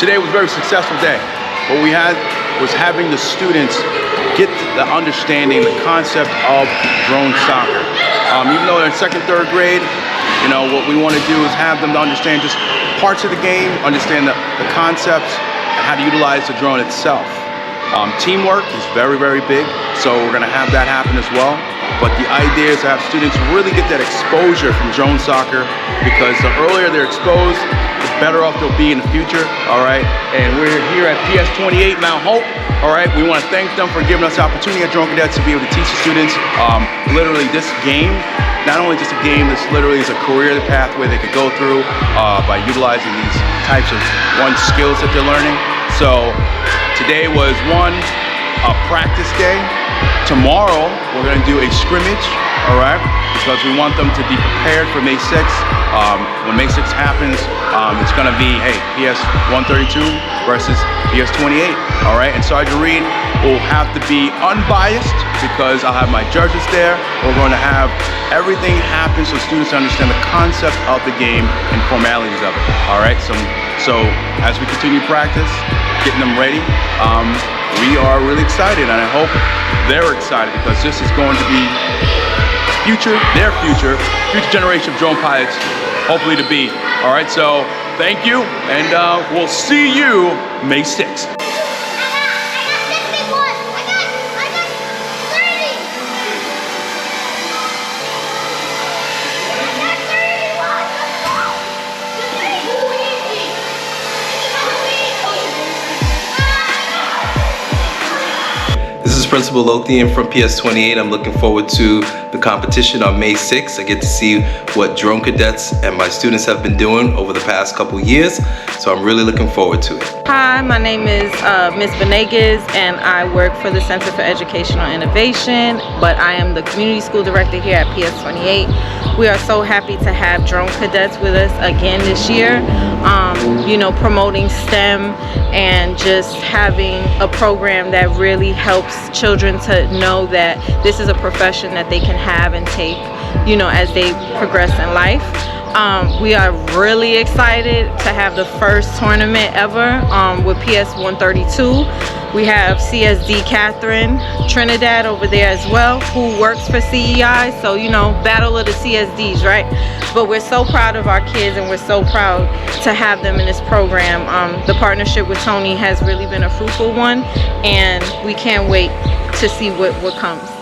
today was a very successful day. What we had was having the students get the understanding, the concept of drone soccer. Even though they're in second, third grade, you know, what we want to do is have them to understand just parts of the game, understand the concepts, and how to utilize the drone itself. Teamwork is very, very big, so we're going to have that happen as well. But the idea is to have students really get that exposure from drone soccer, because the earlier they're exposed, the better off they'll be in the future, all right? And we're here at PS28 Mount Hope, all right? We want to thank them for giving us the opportunity at Drone Cadets to be able to teach the students literally this game. Not only just a game, this literally is a career pathway they could go through by utilizing these types of skills that they're learning. So today was a practice day. Tomorrow we're going to do a scrimmage, all right? Because we want them to be prepared for May 6th. When May 6th happens, it's going to be, hey, PS 132 versus PS 28, all right? And Sergeant Reed will have to be unbiased because I'll have my judges there. We're going to have everything happen so students understand the concept of the game and formalities of it, all right? So as we continue practice, getting them ready, we are really excited, and I hope they're excited, because this is going to be their future generation of drone pilots, hopefully to be. All right, so thank you, and we'll see you May 6th. This is Principal Lothian from PS28. I'm looking forward to the competition on May 6th. I get to see what Drone Cadets and my students have been doing over the past couple years, so I'm really looking forward to it. Hi, my name is Ms. Venegas, and I work for the Center for Educational Innovation, but I am the Community School Director here at PS28. We are so happy to have Drone Cadets with us again this year. You know, promoting STEM and just having a program that really helps children to know that this is a profession that they can have and take, you know, as they progress in life. We are really excited to have the first tournament ever with PS 132. We have CSD Catherine Trinidad over there as well, who works for CEI, so you know, battle of the CSDs, right? But we're so proud of our kids, and we're so proud to have them in this program. The partnership with Tony has really been a fruitful one, and we can't wait to see what comes.